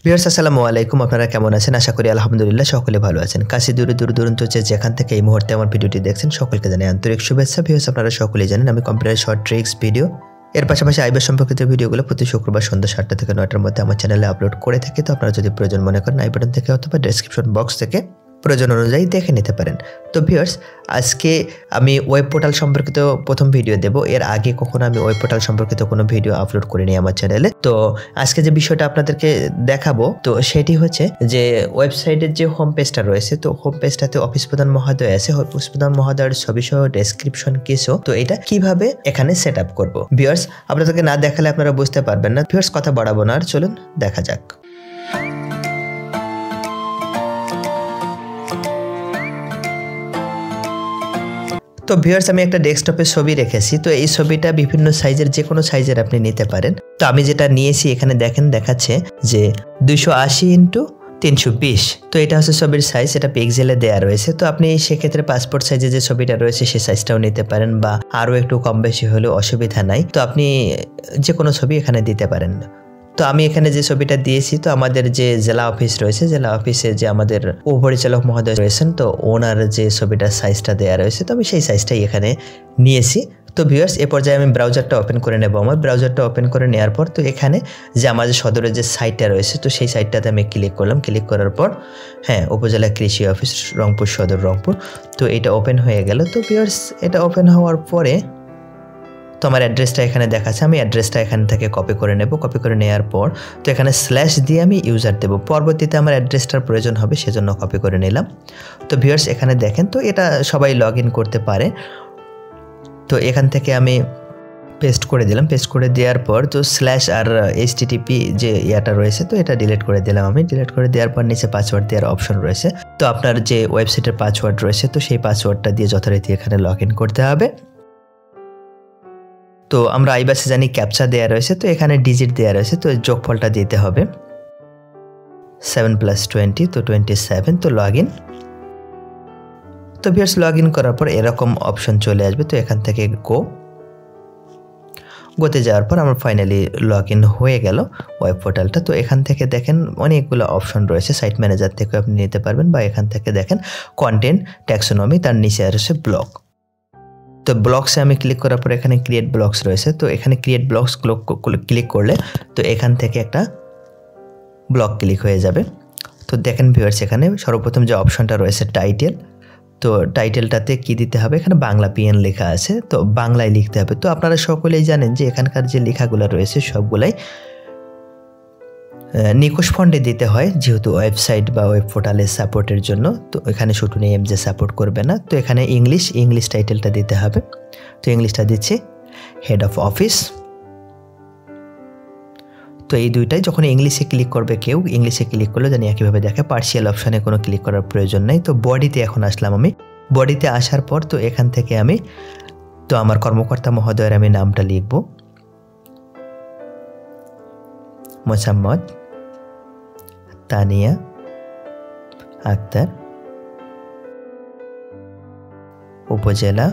Viewers আসসালামু আলাইকুম, আপনারা কেমন আছেন? আশা করি আলহামদুলিল্লাহ সকলে ভালো আছেন। কাছে দূরে দূরান্ত যেখান থেকে এই মুহূর্তে আমার ভিডিওটি দেখছেন সকলকে জানাই আন্তরিক শুভেচ্ছা। ভিউয়ার্স আপনারা সকলেই জানেন আমি কম্পিউটার শর্ট ট্রিক্স ভিডিও এর পাশাপাশি আইবাস সম্পর্কিত ভিডিওগুলো প্রতি শুক্রবার সন্ধ্যা 7টা থেকে 9টার মধ্যে আমার চ্যানেলে আপলোড করে থাকি। তো আপনারা যদি প্রয়োজন মনে করেন আই বাটন থেকে অথবা ডেসক্রিপশন বক্স থেকে প্রয়োজন অনুযায়ী দেখে নিতে পারেন। তো ভিউয়ার্স আজকে আমি ওয়েব পোর্টাল সম্পর্কিত প্রথম ভিডিও দেব। এর আগে কখনো আমি ওয়েব পোর্টাল সম্পর্কিত কোনো ভিডিও আপলোড করিনি আমার চ্যানেলে। তো আজকে যে বিষয়টা আপনাদেরকে দেখাবো তো সেটি হচ্ছে যে ওয়েবসাইটের যে হোম পেজটা রয়েছে, তো হোম পেজটাতে অফিস প্রধান মহোদয় আছে, অফিস প্রধান মহোদয়ের ছবি সহ ডেসক্রিপশন কিছু, তো এটা কিভাবে এখানে সেট আপ করবো ভিউয়ার্স আপনাদেরকে না দেখালে আপনারা বুঝতে পারবেন না। ভিউয়ার্স কথা বাড়াবো না, আর চলুন দেখা যাক। তো ভিউয়ার্স আমি একটা ডেস্কটপে ছবি রেখেছি। তো এই ছবিটা বিভিন্ন সাইজের, যে কোনো সাইজের আপনি নিতে পারেন। তো আমি যেটা নিয়েছি এখানে দেখেন দেখাচ্ছে যে 280x320। তো এটা হচ্ছে ছবির সাইজ, এটা পিক্সেলে দেয়া রয়েছে। তো আপনি সেক্ষেত্রে পাসপোর্ট সাইজে যে ছবিটা রয়েছে সেই সাইজটাও নিতে পারেন, বা আরও একটু কম বেশি হলেও অসুবিধা নাই। তো আপনি যে কোনো ছবি এখানে দিতে পারেন। তো আমি এখানে যে ছবিটা দিয়েছি, তো আমাদের যে জেলা অফিস রয়েছে, জেলা অফিসে যে আমাদের উপপরিচালক মহোদয় রয়েছেন, তো ওনার যে ছবিটার সাইজটা দেওয়া রয়েছে, তো আমি সেই সাইজটাই এখানে নিয়েছি। তো ভিউয়ার্স এ পর্যায়ে আমি ব্রাউজারটা ওপেন করে নেব। আমার ব্রাউজারটা ওপেন করে নেওয়ার পর তো এখানে যে আমাদের সদরের যে সাইটটা রয়েছে, তো সেই সাইটটাতে আমি ক্লিক করলাম। ক্লিক করার পর উপজেলা কৃষি অফিস রংপুর সদর রংপুর, তো এটা ওপেন হয়ে গেল। তো ভিউয়ার্স এটা ওপেন হওয়ার পরে তো আমার অ্যাড্রেসটা এখানে দেখাচ্ছে, আমি অ্যাড্রেসটা এখান থেকে কপি করে নেব। কপি করে নেওয়ার পর তো এখানে স্ল্যাশ দিয়ে আমি ইউজার দেব। পরবর্তীতে আমার অ্যাড্রেসটার প্রয়োজন হবে, সেজন্য কপি করে নিলাম। তো ভিউয়ার্স এখানে দেখেন, তো এটা সবাই লগ ইন করতে পারে। তো এখান থেকে আমি পেস্ট করে দিলাম। পেস্ট করে দেওয়ার পর তো স্ল্যাশ আর HTTP যে ইয়াটা রয়েছে, তো এটা ডিলিট করে দিলাম আমি। ডিলিট করে দেওয়ার পর নিচে পাসওয়ার্ড দেওয়ার অপশন রয়েছে। তো আপনার যে ওয়েবসাইটের পাসওয়ার্ড রয়েছে, তো সেই পাসওয়ার্ডটা দিয়ে যথারীতি এখানে লগ ইন করতে হবে। তো আমরা আইবাসে জানি ক্যাপচা দেওয়া রয়েছে, তো এখানে ডিজিট দেওয়া রয়েছে, তো যোগফলটা দিতে হবে 7 + 20, তো 27। তো লগ ইন। তো ভিউয়ার্স লগ ইন করার পর এরকম অপশন চলে আসবে। তো এখান থেকে গোতে যাওয়ার পর আমার ফাইনালি লগ ইন হয়ে গেল ওয়েব পোর্টালটা। তো এখান থেকে দেখেন অনেকগুলো অপশন রয়েছে, সাইট ম্যানেজার থেকে আপনি নিতে পারবেন, বা এখান থেকে দেখেন কন্টেন্ট ট্যাক্সোনমি, তার নিচে রয়েছে ব্লগ। তো ব্লগসে আমি ক্লিক করার পর এখানে ক্রিয়েট ব্লগস রয়েছে। তো এখানে ক্রিয়েট ব্লগস ক্লিক করলে তো এখান থেকে একটা ব্লগ ক্লিক হয়ে যাবে। তো দেখেন ভিউয়ার্স এখানে সর্বপ্রথম যে অপশনটা রয়েছে টাইটেল, তো টাইটেলটাতে কি দিতে হবে, এখানে বাংলা PN লেখা আছে, তো বাংলায় লিখতে হবে। তো আপনারা সকলেই জানেন যে এখানকার যে লেখাগুলো রয়েছে সবগুলাই নিকোশ ফন্টে দিতে হয়, যেহেতু ওয়েবসাইট বা ওয়েব পোর্টালের সাপোর্টের জন্য। তো এখানে শুধু নেম যে সাপোর্ট করবে না, তো এখানে ইংলিশ টাইটেলটা দিতে হবে। তো ইংলিশটা দিচ্ছি হেড অফ অফিস। তো এই দুইটাই যখন ইংলিশে ক্লিক করবে কেউ, ইংলিশে ক্লিক করলে জানি একইভাবে দেখে, পার্সিয়াল অপশানে কোনো ক্লিক করার প্রয়োজন নেই। তো বডিতে এখন আসলাম আমি। বডিতে আসার পর তো এখান থেকে আমি তো আমার কর্মকর্তা মহোদয়ের আমি নামটা লিখব, মোসাম্মদ তানিয়া আক্তার, উপজেলা।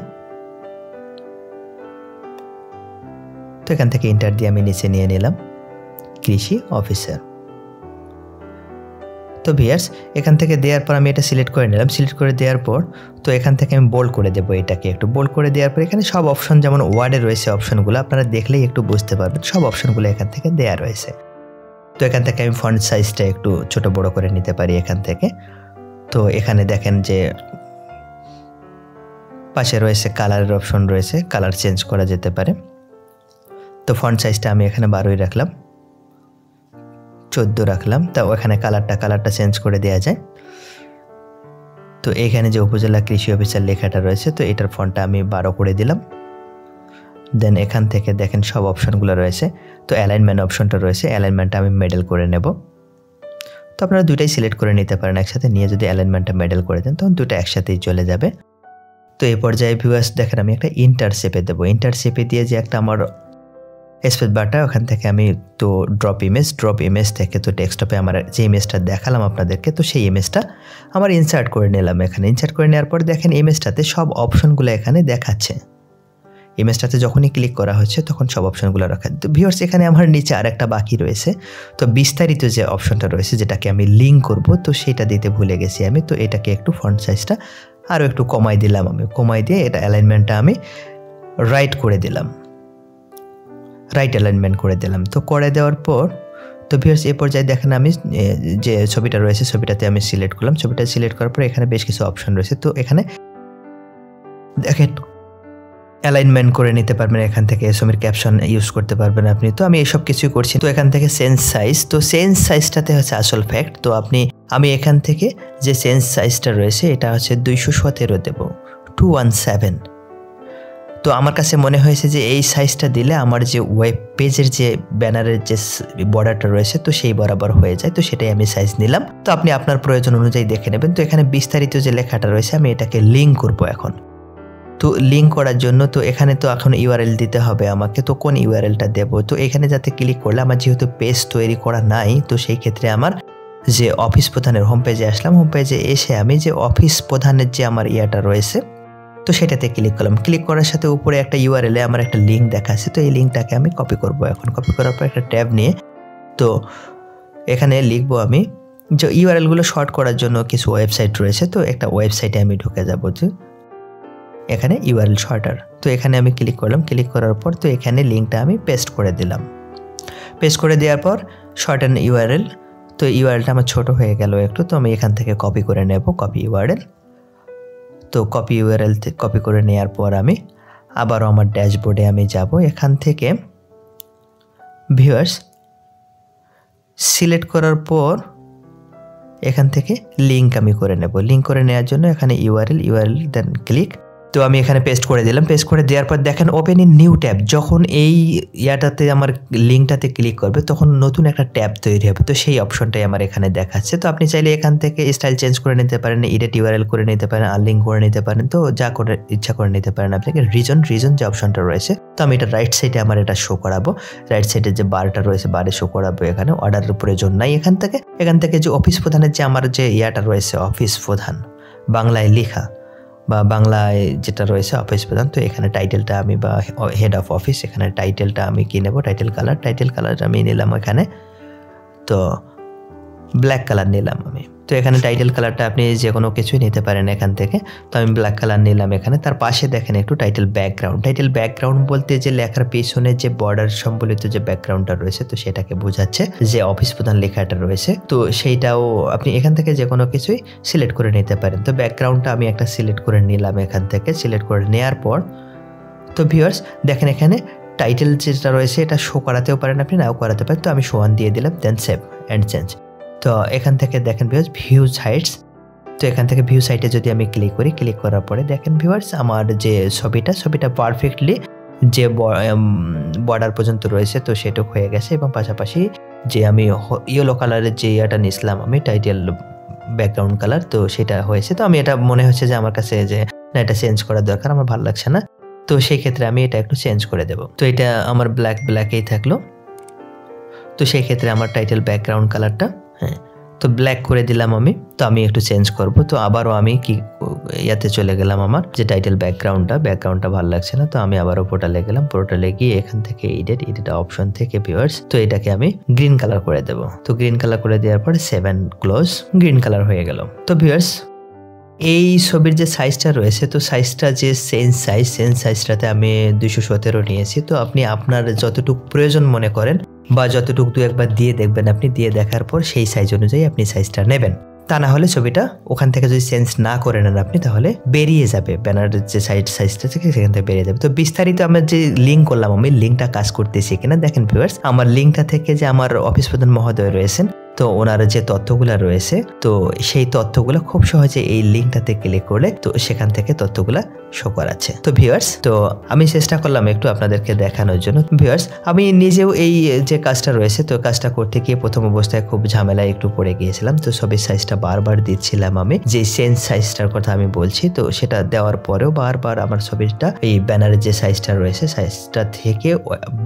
তো এখান থেকে ইন্টার দিয়ে আমি নিচে নিয়ে নিলাম কৃষি অফিসার। তো ভিউয়ার্স এখান থেকে দেওয়ার পর আমি এটা সিলেক্ট করে নিলাম। সিলেক্ট করে দেওয়ার পর তো এখান থেকে আমি বোল্ড করে দেবো, এটাকে একটু বোল্ড করে দেওয়ার পর এখানে সব অপশন যেমন ওয়ার্ডে রয়েছে অপশনগুলো আপনারা দেখলেই একটু বুঝতে পারবেন, সব অপশনগুলো এখান থেকে দেওয়া রয়েছে। তো এখান থেকে আমি ফন্ট সাইজটা একটু ছোট বড় করে নিতে পারি এখান থেকে। তো এখানে দেখেন যে পাশে রয়েছে কালারের অপশন রয়েছে, কালার চেঞ্জ করা যেতে পারে। তো ফন্ট সাইজটা আমি এখানে 12 রাখলাম, 14 রাখলাম। তো ওখানে কালারটা চেঞ্জ করে দেওয়া যায়। তো এখানে যে উপজেলা কৃষি অফিসার লেখাটা রয়েছে, তো এটার ফন্টটা আমি 12 করে দিলাম। দেন এখান থেকে দেখেন সব অপশনগুলো রয়েছে। তো অ্যালাইনমেন্ট অপশনটা রয়েছে, অ্যালাইনমেন্টটা আমি মেডেল করে নেব। তো আপনারা দুইটাই সিলেক্ট করে নিতে পারেন একসাথে, নিয়ে যদি অ্যালাইনমেন্টটা মেডেল করে দেন তখন দুটো একসাথেই চলে যাবে। তো এই পর্যায়ে ভিউয়ার্স দেখেন আমি একটা ইন্টারশেপে দেবো। ইন্টারশেপে দিয়ে যে একটা আমার স্পেস বারটা, ওখান থেকে আমি তো ড্রপ ইমেজ থেকে তো ডেস্কটপে আমার যে ইমেজটা দেখালাম আপনাদেরকে, তো সেই ইমেজটা আমার ইনসার্ট করে নিলাম এখানে। ইনসার্ট করে নেওয়ার পর দেখেন ইমেজটাতে সব অপশনগুলো এখানে দেখাচ্ছে। ইমেজটাতে যখনই ক্লিক করা হচ্ছে তখন সব অপশনগুলো রাখা। তো ভিউয়ার্স এখানে আমার নিচে আরেকটা বাকি রয়েছে, তো বিস্তারিত যে অপশনটা রয়েছে যেটাকে আমি লিঙ্ক করব, তো সেটা দিতে ভুলে গেছি আমি। তো এটাকে একটু ফন্ট সাইজটা আরও একটু কমাই দিলাম আমি, কমাই দিয়ে এটা অ্যালাইনমেন্টটা আমি রাইট করে দিলাম, রাইট অ্যালাইনমেন্ট করে দিলাম। তো করে দেওয়ার পর তো ভিউয়ার্স এই পর্যায়ে দেখেন আমি যে ছবিটা রয়েছে ছবিটাতে আমি সিলেক্ট করলাম। ছবিটা সিলেক্ট করার পর এখানে বেশ কিছু অপশন রয়েছে, তো এখানে দেখেন অ্যালাইনমেন্ট করে নিতে পারবেন, এখান থেকে ছবির ক্যাপশন ইউজ করতে পারবেন আপনি। তো আমি এসব কিছুই করছি। তো এখান থেকে চেঞ্জ সাইজ, তো চেঞ্জ সাইজটাতে হচ্ছে আসল ফ্যাক্ট। তো আমি এখান থেকে যে চেঞ্জ সাইজটা রয়েছে এটা হচ্ছে 217 দেব, 217। তো আমার কাছে মনে হয়েছে যে এই সাইজটা দিলে আমার যে ওয়েব পেজের যে ব্যানারের যে বর্ডারটা রয়েছে তো সেই বরাবর হয়ে যায়, তো সেটাই আমি সাইজ নিলাম। তো আপনি আপনার প্রয়োজন অনুযায়ী দেখে নেবেন। তো এখানে বিস্তারিত যে লেখাটা রয়েছে আমি এটাকে লিঙ্ক করব এখন। তো লিঙ্ক করার জন্য তো এখানে তো এখন ইউআরএল দিতে হবে আমাকে, তো কোন ইউআরএলটা দেব? তো এখানে যাতে ক্লিক করলে আমার যেহেতু পেজ তৈরি করা নাই, তো সেই ক্ষেত্রে আমার যে অফিস প্রধানের হোম পেজে আসলাম, হোম পেজে এসে আমি যে অফিস প্রধানের যে আমার ইয়াটা রয়েছে তো সেটাতে ক্লিক করলাম। ক্লিক করার সাথে উপরে একটা ইউআরএলে আমার একটা লিঙ্ক দেখাচ্ছে, তো এই লিঙ্কটাকে আমি কপি করব এখন। কপি করার পর একটা ট্যাব নিয়ে তো এখানে লিখবো আমি যে ইউআরএলগুলো শর্ট করার জন্য কিছু ওয়েবসাইট রয়েছে, তো একটা ওয়েবসাইটে আমি ঢুকে যাব, যে এখানে ইউআরএল শর্টার। তো এখানে আমি ক্লিক করলাম। ক্লিক করার পর তো এখানে লিঙ্কটা আমি পেস্ট করে দিলাম। পেস্ট করে দেওয়ার পর শর্টান ইউআরএল, তো ইউআরএলটা আমার ছোট হয়ে গেল একটু, তো আমি এখান থেকে কপি করে নেব, কপি ইউআরএল। তো কপি ইউআরএল কপি করে নেওয়ার পর আমি আবারও আমার ড্যাশবোর্ডে আমি যাব। এখান থেকে ভিউয়ার্স সিলেক্ট করার পর এখান থেকে লিঙ্ক আমি করে নেব। লিঙ্ক করে নেওয়ার জন্য এখানে ইউআরএল দেন ক্লিক। তো আমি এখানে পেস্ট করে দিলাম। পেস্ট করে দেওয়ার পর দেখেন ওপেন ইন নিউ ট্যাব, যখন এই ইয়াটাতে আমার লিঙ্কটাতে ক্লিক করবে তখন নতুন একটা ট্যাব তৈরি হবে, তো সেই অপশনটাই আমার এখানে দেখাচ্ছে। তো আপনি চাইলে এখান থেকে স্টাইল চেঞ্জ করে নিতে পারেন, এডিট ইউআরএল করে নিতে পারেন, আনলিঙ্ক করে নিতে পারেন, তো যা করে ইচ্ছা করে নিতে পারেন। আপনাকে রিজন যে অপশনটা রয়েছে, তো আমি এটা রাইট সাইডে আমার এটা শো করাবো। রাইট সাইডে যে বারটা রয়েছে বারে শো করাবো। এখানে অর্ডারের প্রয়োজন নাই। এখান থেকে যে অফিস প্রধানের যে আমার যে ইয়াটা রয়েছে অফিস প্রধান বাংলায় লেখা বা বাংলায় যেটা রয়েছে অফিস প্রধান, তো এখানে টাইটেলটা আমি বা হেড অফ অফিস, এখানে টাইটেলটা আমি কি নেব, টাইটেল কালার আমি নিলাম এখানে, তো ব্ল্যাক কালার নিলাম আমি। তো এখানে টাইটেল কালারটা আপনি যে কোনো কিছুই নিতে পারেন এখান থেকে, তো আমি ব্ল্যাক কালার নিলাম এখানে। তার পাশে দেখেন একটু টাইটেল ব্যাকগ্রাউন্ড বলতে যে লেখার পেছনে যে বর্ডার সম্বলিত যে ব্যাকগ্রাউন্ডটা রয়েছে তো সেটাকে বোঝাচ্ছে, যে অফিস প্রধান লেখাটা রয়েছে তো সেইটাও আপনি এখান থেকে যে কোনো কিছুই সিলেক্ট করে নিতে পারেন। তো ব্যাকগ্রাউন্ডটা আমি একটা সিলেক্ট করে নিলাম এখান থেকে। সিলেক্ট করে নেওয়ার পর তো ভিউয়ার্স দেখেন এখানে টাইটেল যেটা রয়েছে এটা শো করাতেও পারেন, আপনি নাও করাতে পারেন। তো আমি শো দিয়ে দিলাম, দেন সেভ অ্যান্ড চেঞ্জ। তো এখান থেকে দেখেন ভিউয়ার্স ভিউজ হাইটস, তো এখান থেকে ভিউ সাইটে যদি আমি ক্লিক করি, ক্লিক করার পরে দেখেন ভিউয়ার্স আমার যে ছবিটা পারফেক্টলি যে বর্ডার পর্যন্ত রয়েছে তো সেটুক হয়ে গেছে, এবং পাশাপাশি যে আমি ইয়েলো কালারের যে ইয়াটা নিয়েছিলাম আমি টাইটেল ব্যাকগ্রাউন্ড কালার, তো সেটা হয়েছে। তো আমি এটা মনে হচ্ছে যে আমার কাছে যে না এটা চেঞ্জ করার দরকার, আমার ভালো লাগছে না, তো সেই ক্ষেত্রে আমি এটা একটু চেঞ্জ করে দেব। তো এটা আমার ব্ল্যাকেই থাকলো, তো সেই ক্ষেত্রে আমার টাইটেল ব্যাকগ্রাউন্ড কালারটা তো ব্ল্যাক করে দিলাম আমি। তো আমি একটু চেঞ্জ করব, তো আবারও আমি কি ইয়াতে চলে গেলাম, আমার যে টাইটেল ব্যাকগ্রাউন্ডটা ভালো লাগছে না, তো আমি আবারও পোর্টালে গেলাম। পোর্টালে গিয়ে এখান থেকে এডিট অপশন থেকে ভিউয়ার্স তো এটাকে আমি গ্রিন কালার করে দেব। তো গ্রিন কালার করে দেওয়ার পরে 7 ক্লোজ, গ্রিন কালার হয়ে গেল। তো ভিউয়ার্স এই ছবির যে সাইজটা রয়েছে তো সাইজটা যে চেঞ্জ সাইজটাতে আমি 217 নিয়েছি। তো আপনি আপনার যতটুকু প্রয়োজন মনে করেন বা যতটুকু দু একবার দিয়ে দেখবেন, আপনি দিয়ে দেখার পর সেই সাইজ অনুযায়ী আপনি সাইজটা নেবেন। তা না হলে ছবিটা ওখান থেকে যদি চেঞ্জ না করে নেন আপনি, তাহলে বেরিয়ে যাবে, ব্যানারের যে সাইজটা থেকে সেখান থেকে বেরিয়ে যাবে। তো বিস্তারিত আমার যে লিঙ্ক করলাম আমি, লিঙ্কটা কাজ করতেছি কিনা দেখেন ভিউয়ার্স, আমার লিঙ্কটা থেকে যে আমার অফিস প্রধান মহোদয় রয়েছেন তো ওনার যে তথ্যগুলো রয়েছে তো সেই তথ্যগুলো খুব সহজে এই লিঙ্কটাতে ক্লিক করলে তো সেখান থেকে তথ্যগুলো শো করাচ্ছে। তো ভিউয়ার্স তো আমি চেষ্টা করলাম একটু আপনাদেরকে দেখানোর জন্য। ভিউয়ার্স আমি নিজেও এই যে কাজটা রয়েছে তো কাজটা করতে গিয়ে প্রথম অবস্থায় খুব ঝামেলায় একটু পড়ে গিয়েছিলাম। তো ছবির সাইজটা বারবার দিচ্ছিলাম আমি, যে চেঞ্জ সাইজটার কথা আমি বলছি, তো সেটা দেওয়ার পরেও বারবার আমার ছবিটা এই ব্যানারের যে সাইজটা রয়েছে সাইজটা থেকে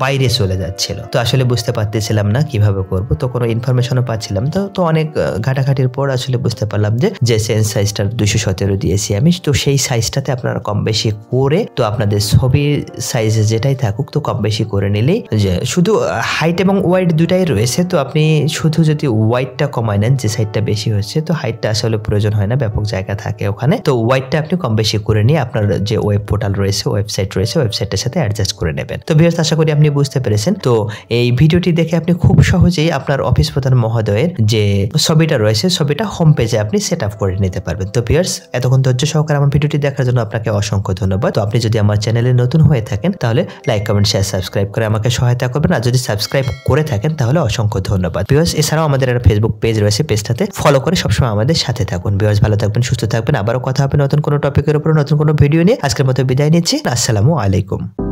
বাইরে চলে যাচ্ছিল। তো আসলে বুঝতে পারতেছিলাম না কিভাবে করব, তো কোনো ইনফরমেশনও পাচ্ছিলাম তো অনেক ঘাটাঘাটির পর আসলে বুঝতে পারলাম যে চেঞ্জ সাইজটা 217 দিয়েছি আমি। তো সেই সাইজটাতে আপনারা কম বেশি করে তো আপনাদের ছবির সাইজে যেটাই থাকুক তো কম বেশি করে নিলেই, যে শুধু হাইট এবং ওয়াইড দুটাই রয়েছে। তো আপনি শুধু যদি ওয়াইডটা কমায় নেন, যে সাইডটা বেশি হচ্ছে, তো হাইটটা আসলে প্রয়োজন হয় না, ব্যাপক জায়গা থাকে ওখানে। তো ওয়াইডটা আপনি কম বেশি করে নিয়ে আপনার যে ওয়েব পোর্টাল রয়েছে, ওয়েবসাইট রয়েছে, ওয়েবসাইটের সাথে অ্যাডজাস্ট করে নেবেন। তো ভিউয়ার্স, আশা করি আপনি বুঝতে পেরেছেন। তো এই ভিডিওটি দেখে আপনি খুব সহজেই আপনার অফিস প্রধান মহোদয়ের যে ছবিটা রয়েছে, ছবিটা হোম পেজে আপনি সেট আপ করে নিতে পারবেন। তো ভিউয়ার্স, এতক্ষণ ধৈর্য সহকারে আমার ভিডিওটি দেখার জন্য আপনাকে অসংখ্য ধন্যবাদ। তো আপনি যদি আমার চ্যানেলে নতুন হয়ে থাকেন তাহলে লাইক, কমেন্ট, শেয়ার, সাবস্ক্রাইব করে আমাকে সহায়তা করবেন। আর যদি সাবস্ক্রাইব করে থাকেন তাহলে অসংখ্য ধন্যবাদ। ভিউয়ার্স, এছাড়াও আমাদের একটা ফেসবুক পেজ রয়েছে, পেজটাতে ফলো করে সবসময় আমাদের সাথে থাকুন। ভিউয়ার্স, ভালো থাকবেন, সুস্থ থাকবেন। আবারও কথা হবে নতুন কোনো টপিকের উপর, নতুন কোনো ভিডিও নিয়ে। আজকের মতো বিদায় নিচ্ছি। আসসালামু আলাইকুম।